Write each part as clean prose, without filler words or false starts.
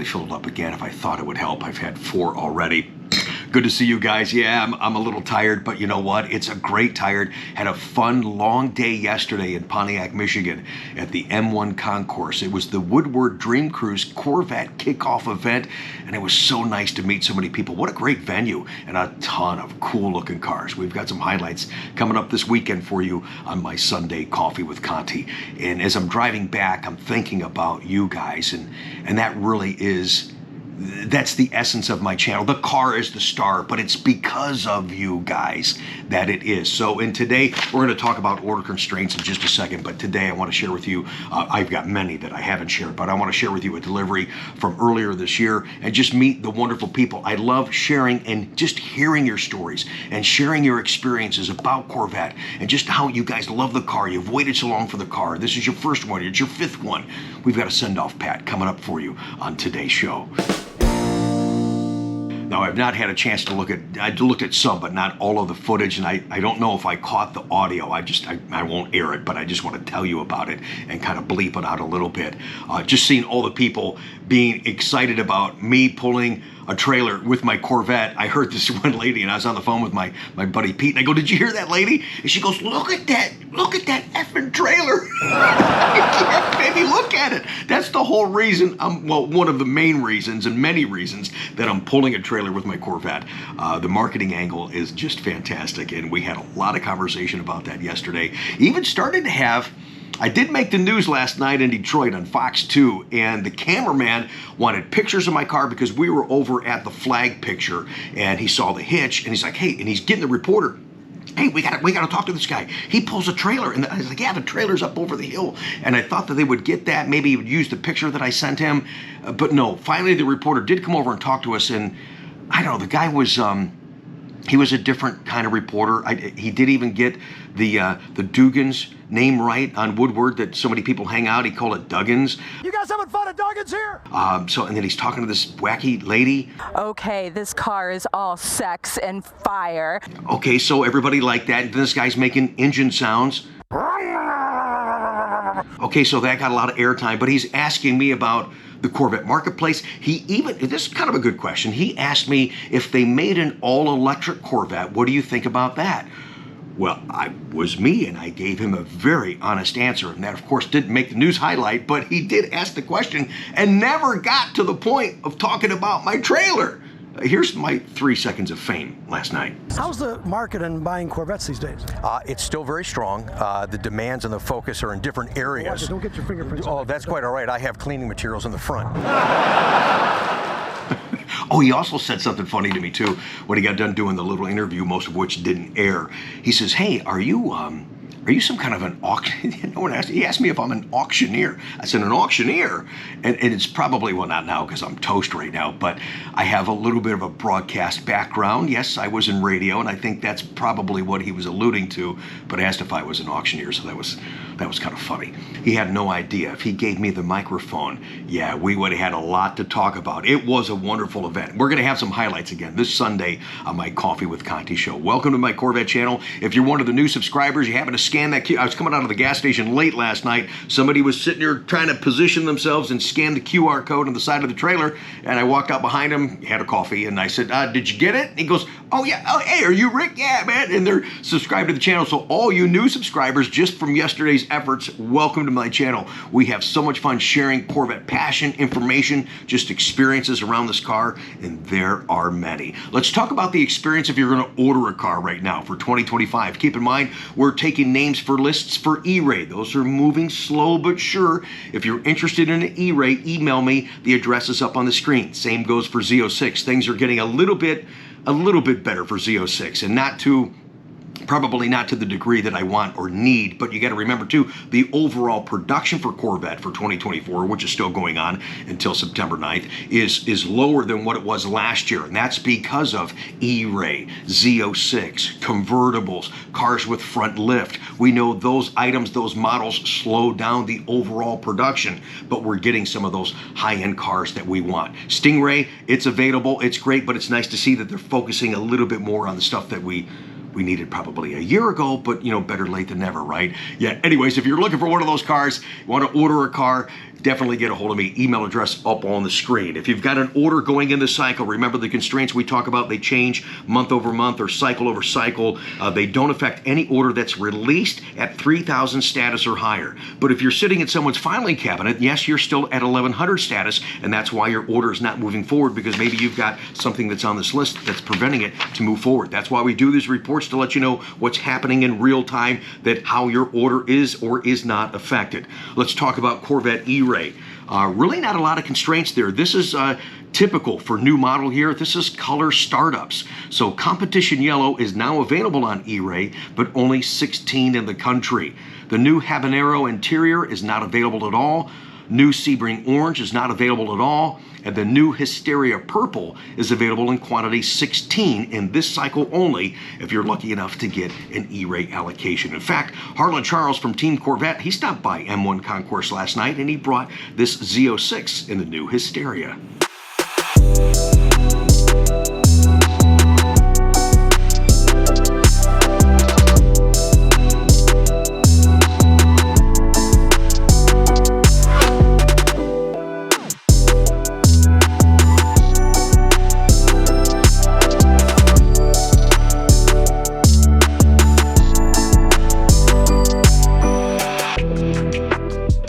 Filled up again if I thought it would help. I've had 4 already. Good to see you guys. Yeah, I'm a little tired, but you know what? It's a great tired. Had a fun, long day yesterday in Pontiac, Michigan at the M1 Concourse. It was the Woodward Dream Cruise Corvette Kickoff event, and it was so nice to meet so many people. What a great venue, and a ton of cool-looking cars. We've got some highlights coming up this weekend for you on my Sunday Coffee with Conti. And as I'm driving back, I'm thinking about you guys, and that really is... That's the essence of my channel. The car is the star, but it's because of you guys that it is. So, and today we're going to talk about order constraints in just a second, but today I want to share with you, I've got many that I haven't shared, but I want to share with you a delivery from earlier this year and just meet the wonderful people. I love sharing and just hearing your stories and sharing your experiences about Corvette and just how you guys love the car. You've waited so long for the car. This is your first one. It's your 5th one. We've got a send-off pat coming up for you on today's show. Now, I've not had a chance to look at, I looked at some, but not all of the footage, and I don't know if I caught the audio. I won't air it, but I just want to tell you about it and kind of bleep it out a little bit. Just seeing all the people being excited about me pulling a trailer with my Corvette. I heard this one lady, and I was on the phone with my buddy Pete, and I go, "Did you hear that lady?" And she goes, look at that effing trailer." Yeah, baby, look at it. That's the whole reason, one of the main reasons and many reasons that I'm pulling a trailer with my Corvette. The marketing angle is just fantastic, and we had a lot of conversation about that yesterday. Even started to have, I did make the news last night in Detroit on Fox 2, and the cameraman wanted pictures of my car because we were over at the flag picture, and he saw the hitch, and he's like, "Hey," and he's getting the reporter, "Hey, we gotta talk to this guy. He pulls a trailer." And I was like, "Yeah, the trailer's up over the hill." And I thought that they would get that. Maybe he would use the picture that I sent him. But no, finally the reporter did come over and talk to us, and I don't know, the guy was, he was a different kind of reporter. He did even get the Dugan's name right on Woodward, that so many people hang out. He called it Duggins. "You guys having fun at Duggins here?" And then he's talking to this wacky lady. "Okay, this car is all sex and fire." Okay, so everybody liked that. And then this guy's making engine sounds. Okay, so that got a lot of airtime, but he's asking me about the Corvette marketplace. He even, this is kind of a good question, he asked me if they made an all-electric Corvette, what do you think about that? Well, I was me, and I gave him a very honest answer, and that, of course, didn't make the news highlight, but he did ask the question and never got to the point of talking about my trailer. Here's my 3 seconds of fame last night. How's the market in buying Corvettes these days? It's still very strong. The demands and the focus are in different areas. Don't get your fingerprints. Oh, that's quite all right. I have cleaning materials in the front. Oh, he also said something funny to me, too, when he got done doing the little interview, most of which didn't air. He says, "Hey, are you some kind of an auction?" No one asked. He asked me if I'm an auctioneer. I said, "An auctioneer?" And it's probably, well, not now because I'm toast right now, but I have a little bit of a broadcast background. Yes, I was in radio, and I think that's probably what he was alluding to, but asked if I was an auctioneer, so that was kind of funny. He had no idea. If he gave me the microphone, yeah, we would have had a lot to talk about. It was a wonderful event. We're going to have some highlights again this Sunday on my Coffee with Conti show. Welcome to my Corvette channel. If you're one of the new subscribers, you happen to scan that I was coming out of the gas station late last night. Somebody was sitting there trying to position themselves and scan the QR code on the side of the trailer, and I walked out behind him, had a coffee, and I said, "Did you get it?" And he goes, "Oh yeah, oh hey, are you Rick?" "Yeah, man." And they're subscribed to the channel. So all you new subscribers, just from yesterday's efforts, welcome to my channel. We have so much fun sharing Corvette passion, information, just experiences around this car, and there are many. Let's talk about the experience if you're going to order a car right now for 2025. Keep in mind, we're taking names for lists for E-Ray. Those are moving slow but sure. If you're interested in an E-Ray, email me. The address is up on the screen. Same goes for Z06. Things are getting a little bit better for Z06, and not to Probably not to the degree that I want or need, but you got to remember too, the overall production for Corvette for 2024, which is still going on until September 9th, is lower than what it was last year. And that's because of E-Ray, Z06, convertibles, cars with front lift. We know those items, those models slow down the overall production, but we're getting some of those high-end cars that we want. Stingray, it's available, it's great, but it's nice to see that they're focusing a little bit more on the stuff that we needed probably a year ago, but you know, better late than never, right? Yeah, anyways, if you're looking for one of those cars, you want to order a car, definitely get a hold of me. Email address up on the screen. If you've got an order going in the cycle, remember the constraints we talk about, they change month over month or cycle over cycle. They don't affect any order that's released at 3,000 status or higher. But if you're sitting at someone's filing cabinet, yes, you're still at 1,100 status, and that's why your order is not moving forward, because maybe you've got something that's on this list that's preventing it to move forward. That's why we do these reports, to let you know what's happening in real time, that how your order is or is not affected. Let's talk about Corvette E-Ray. Really not a lot of constraints there. This is typical for new model here. This is color startups. So competition yellow is now available on E-Ray, but only 16 in the country. The new habanero interior is not available at all. New Sebring orange is not available at all. And the new Hysteria purple is available in quantity 16 in this cycle only, if you're lucky enough to get an E-Ray allocation. In fact, Harlan Charles from Team Corvette, he stopped by M1 Concourse last night and he brought this Z06 in the new Hysteria.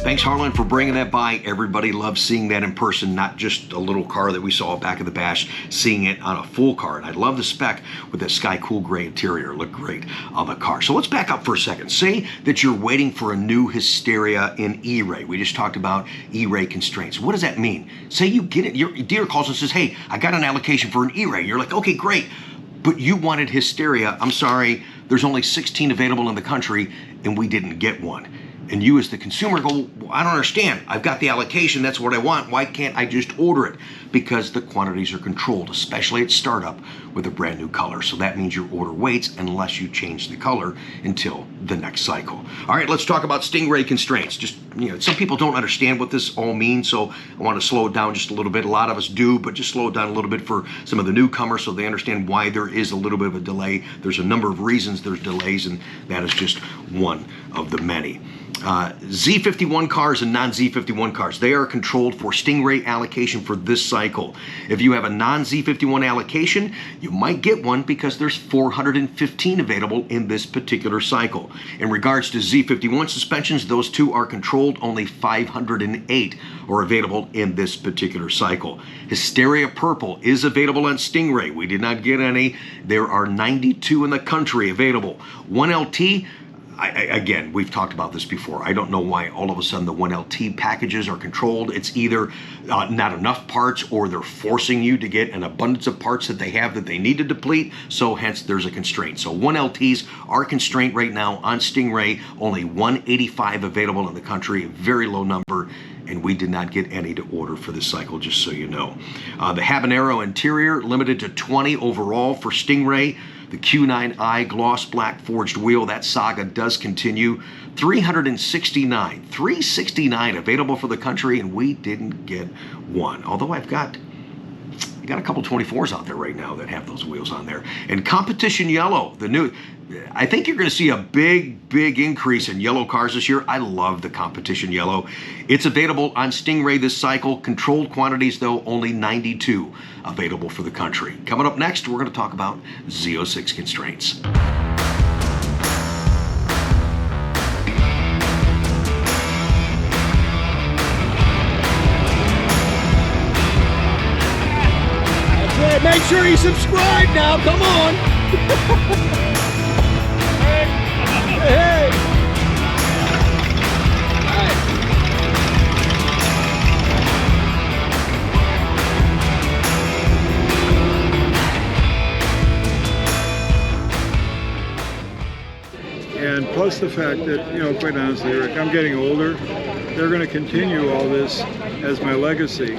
Thanks, Harlan, for bringing that by. Everybody loves seeing that in person, not just a little car that we saw back of the bash, seeing it on a full car. And I love the spec with that sky cool gray interior. Look great on the car. So let's back up for a second. Say that you're waiting for a new Hysteria in E-Ray. We just talked about E-Ray constraints. What does that mean? Say you get it, your dealer calls and says, hey, I got an allocation for an E-Ray. You're like, okay, great. But you wanted Hysteria. I'm sorry, there's only 16 available in the country and we didn't get one. And you as the consumer go, well, I don't understand. I've got the allocation, that's what I want. Why can't I just order it? Because the quantities are controlled, especially at startup with a brand new color. So that means your order waits unless you change the color until the next cycle. All right, let's talk about Stingray constraints. Just, you know, some people don't understand what this all means, so I want to slow it down just a little bit. A lot of us do, but just slow it down a little bit for some of the newcomers so they understand why there is a little bit of a delay. There's a number of reasons there's delays, and that is just one of the many. Z51 cars and non-Z51 cars, they are controlled for Stingray allocation for this cycle. If you have a non-Z51 allocation, you might get one because there's 415 available in this particular cycle. In regards to Z51 suspensions, those two are controlled. Only 508 are available in this particular cycle. Hysteria Purple is available on Stingray. We did not get any. There are 92 in the country available. 1LT, again, we've talked about this before. I don't know why all of a sudden the 1LT packages are controlled. It's either not enough parts or they're forcing you to get an abundance of parts that they have that they need to deplete, so hence there's a constraint. So 1LTs are constrained right now on Stingray. Only 185 available in the country, a very low number, and we did not get any to order for this cycle, just so you know. The Habanero interior, limited to 20 overall for Stingray. The Q9i gloss black forged wheel, that saga does continue. 369 available for the country, and we didn't get one. Although I've got a couple 24s out there right now that have those wheels on there. And competition yellow, the new, I think you're going to see a big increase in yellow cars this year. I love the competition yellow. It's available on Stingray this cycle. Controlled quantities, though, only 92 available for the country. Coming up next, we're going to talk about Z06 constraints. Make sure you subscribe now, come on! Hey! And plus the fact that, you know, quite honestly, Rick, I'm getting older. They're going to continue all this as my legacy.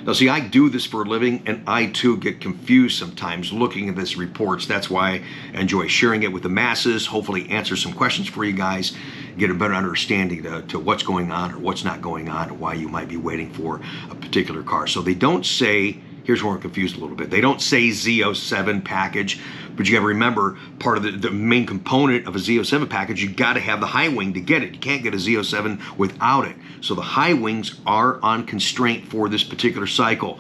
Now, see, I do this for a living, and I too get confused sometimes looking at these reports. That's why I enjoy sharing it with the masses, hopefully answer some questions for you guys, get a better understanding to what's going on or what's not going on, or why you might be waiting for a particular car. So they don't say, here's where I'm confused a little bit, they don't say Z07 package, but you got to remember, part of the main component of a Z07 package, you got to have the high wing to get it. You can't get a Z07 without it. So the high wings are on constraint for this particular cycle.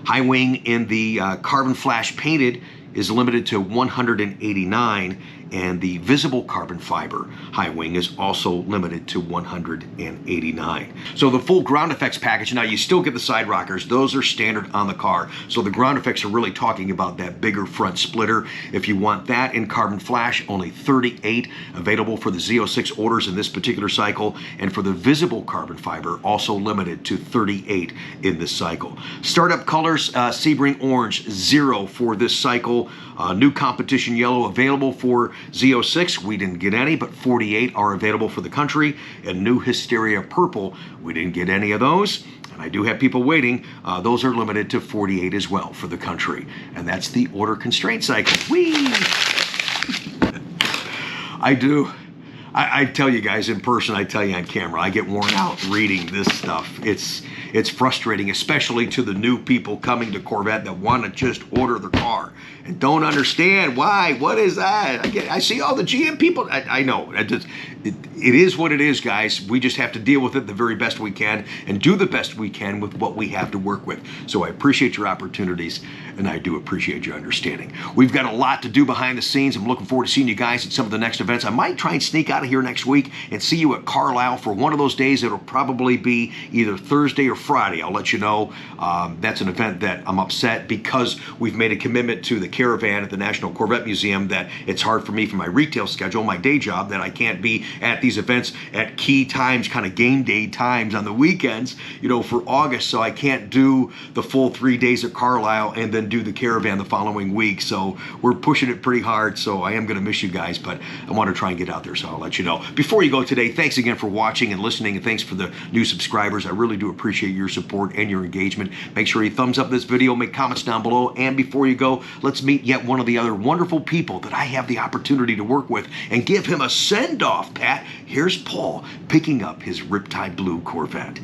High wing in the carbon flash painted is limited to 189, and the visible carbon fiber high wing is also limited to 189. So the full ground effects package, now you still get the side rockers, those are standard on the car. So the ground effects are really talking about that bigger front splitter. If you want that in carbon flash, only 38 available for the Z06 orders in this particular cycle, and for the visible carbon fiber, also limited to 38 in this cycle. Startup colors, Sebring Orange, 0 for this cycle. New competition yellow available for Z06, we didn't get any, but 48 are available for the country. And new Hysteria Purple, we didn't get any of those. And I do have people waiting. Those are limited to 48 as well for the country. And that's the order constraint cycle. Whee! I tell you guys in person, I tell you on camera, I get worn out reading this stuff. It's frustrating, especially to the new people coming to Corvette that want to just order their car and don't understand why. What is that? I see all the GM people. I know. It is what it is, guys. We just have to deal with it the very best we can and do the best we can with what we have to work with. So I appreciate your opportunities, and I do appreciate your understanding. We've got a lot to do behind the scenes. I'm looking forward to seeing you guys at some of the next events. I might try and sneak out of here next week and see you at Carlisle for one of those days. It'll probably be either Thursday or Friday. I'll let you know. That's an event that I'm upset because we've made a commitment to the caravan at the National Corvette Museum that it's hard for me for my retail schedule, my day job, that I can't be at these events at key times, kind of game day times on the weekends, you know, for August. So I can't do the full 3 days at Carlisle and then do the caravan the following week. So we're pushing it pretty hard. So I am going to miss you guys, but I want to try and get out there. So I'll let you know. Before you go today, thanks again for watching and listening, and thanks for the new subscribers. I really do appreciate your support and your engagement. Make sure you thumbs up this video, make comments down below, and before you go, let's meet yet one of the other wonderful people that I have the opportunity to work with and give him a send-off, Pat. Here's Paul picking up his Riptide Blue Corvette.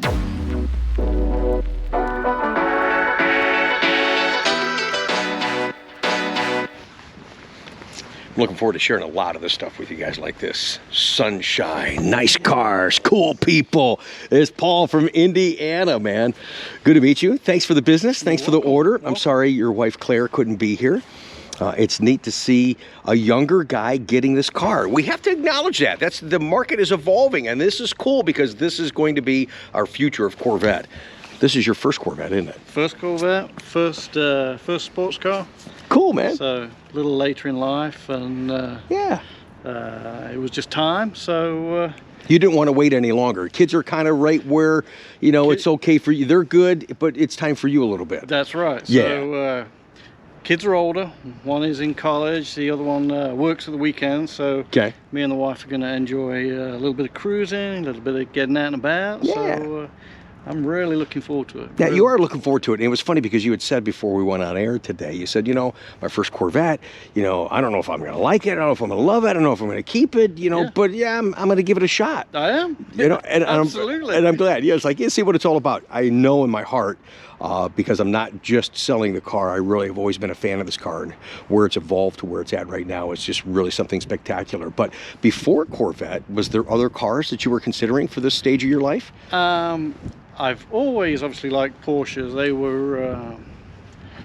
I'm looking forward to sharing a lot of this stuff with you guys like this. Sunshine, nice cars, cool people. It's Paul from Indiana, man. Good to meet you. Thanks for the business. Thanks for the order. I'm sorry your wife Claire couldn't be here. It's neat to see a younger guy getting this car. We have to acknowledge that. The market is evolving, and this is cool because this is going to be our future of Corvette. This is your first Corvette, isn't it? First Corvette, first sports car. Cool, man. So a little later in life, and yeah, it was just time. So you didn't want to wait any longer. Kids are kind of right where, you know, it's okay for you. They're good, but it's time for you a little bit. That's right. Yeah. So kids are older. One is in college. The other one works at the weekend. So okay, me and the wife are going to enjoy a little bit of cruising, a little bit of getting out and about. Yeah. So I'm really looking forward to it. Yeah, really. you are looking forward to it. And it was funny because you had said before we went on air today, you said, you know, my first Corvette, you know, I don't know if I'm going to like it. I don't know if I'm going to love it. I don't know if I'm going to keep it, you know, but yeah, I'm going to give it a shot. I am. You know, and absolutely. I'm glad. Yeah, it's like, you see what it's all about. I know in my heart, because I'm not just selling the car. I really have always been a fan of this car, and where it's evolved to where it's at right now, it's just really something spectacular. But before Corvette, was there other cars that you were considering for this stage of your life? I've always obviously liked Porsches. They were,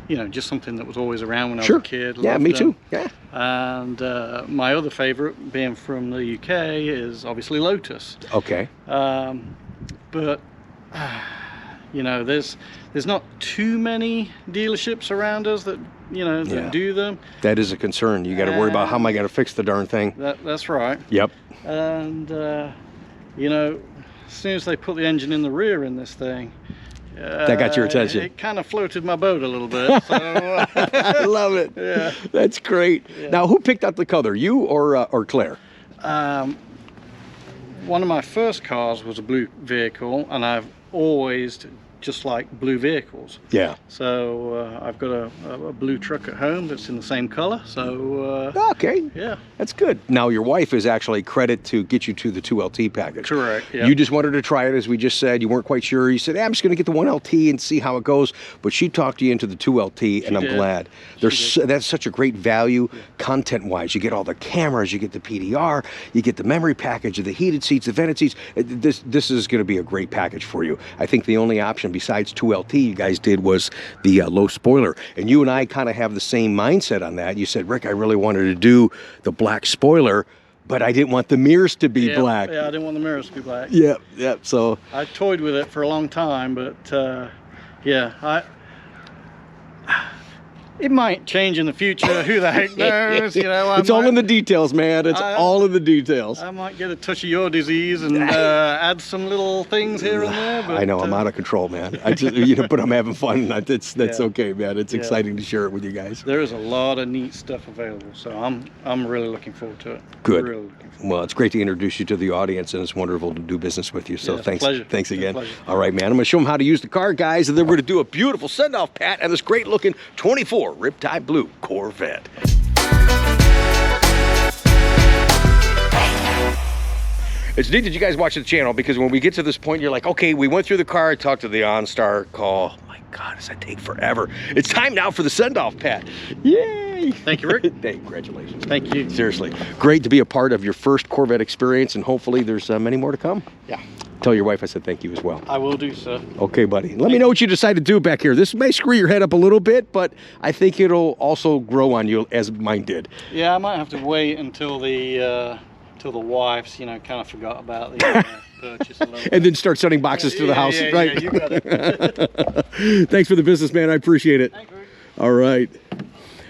you know, just something that was always around when I was a kid. Yeah, me too. Yeah. And my other favorite, being from the UK, is obviously Lotus. Okay. But you know, there's not too many dealerships around us that, you know, that do them. That is a concern. You got to worry about how am I going to fix the darn thing. That's right. Yep. And you know, as soon as they put the engine in the rear in this thing, that got your attention? It kind of floated my boat a little bit. So, I love it. Yeah. That's great. Yeah. Now, who picked out the color, you or Claire? One of my first cars was a blue vehicle, and I've always just like blue vehicles. Yeah. So I've got a blue truck at home that's in the same color. So Okay. yeah, That's good. Now, your wife is actually credit to get you to the 2LT package. correct. Yeah. You just wanted to try it, as we just said. You weren't quite sure. You said, I'm just going to get the 1LT and see how it goes. But she talked you into the 2LT, and I'm did. glad. That's such a great value content-wise. You get all the cameras, you get the PDR, you get the memory package, the heated seats, the vented seats. This is going to be a great package for you. I think the only option besides 2LT you guys did was the low spoiler. And you and I kind of have the same mindset on that. You said, Rick, I really wanted to do the black spoiler, but I didn't want the mirrors to be black. Yeah, I didn't want the mirrors to be black. Yeah, yeah. So I toyed with it for a long time, but yeah, it might change in the future. Who the heck knows? You know, it's all in the details, man. It's all in the details. I might get a touch of your disease and add some little things here and there. But, I know I'm out of control, man. I just, but I'm having fun. That's okay, man. It's exciting to share it with you guys. There is a lot of neat stuff available, so I'm really looking forward to it. Good. Really looking forward. Well, it's great to introduce you to the audience, and it's wonderful to do business with you. So Yeah, it's a thanks, pleasure. thanks It's a again. pleasure. All right, man. I'm going to show them how to use the car, guys, and then we're going to do a beautiful send-off, Pat, and this great-looking 24 Riptide Blue Corvette. It's neat that you guys watch the channel, because when we get to this point, you're like, okay, we went through the car, talked to the OnStar call. Oh my God, does that take forever? It's time now for the send-off, Pat. Yay! Thank you, Rick. Hey, congratulations. Thank you. Seriously, great to be a part of your first Corvette experience, and hopefully there's many more to come. Yeah, Tell your wife I said thank you as well. I will do so. Okay, buddy. Let me know what you decide to do back here. This may screw your head up a little bit, but I think it'll also grow on you as mine did. Yeah, I might have to wait until the wife's, kind of forgot about the purchase a little bit. And then start sending boxes to the house, right? Yeah, you got it. Thanks for the business, man. I appreciate it. Thanks, Rick. All right.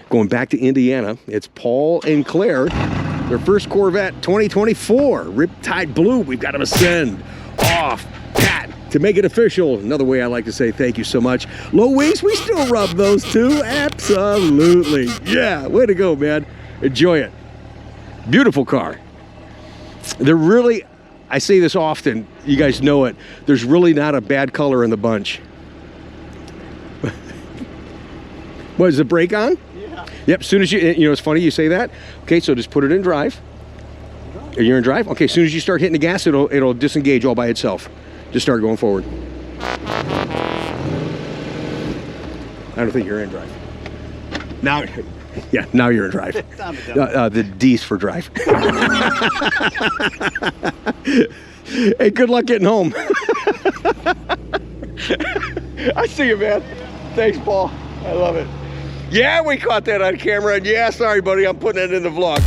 Going back to Indiana, it's Paul and Claire. Their first Corvette 2024, Riptide Blue. We've got them to send off. Pat, to make it official, another way I like to say thank you so much. Low wings, we still rub those too. Absolutely. Yeah, way to go, man. Enjoy it. Beautiful car. They're really, I say this often, you guys know it, there's really not a bad color in the bunch. What, is the brake on? Yeah. Yep, as soon as it's funny you say that. Okay, so just put it in drive. You're in drive? Okay, as soon as you start hitting the gas, it'll disengage all by itself. Just start going forward. I don't think you're in drive. Now, yeah, now you're in drive. The D's for drive. Hey, good luck getting home. I see you, man. Thanks, Paul. I love it. Yeah, we caught that on camera. And yeah, sorry, buddy, I'm putting it in the vlog.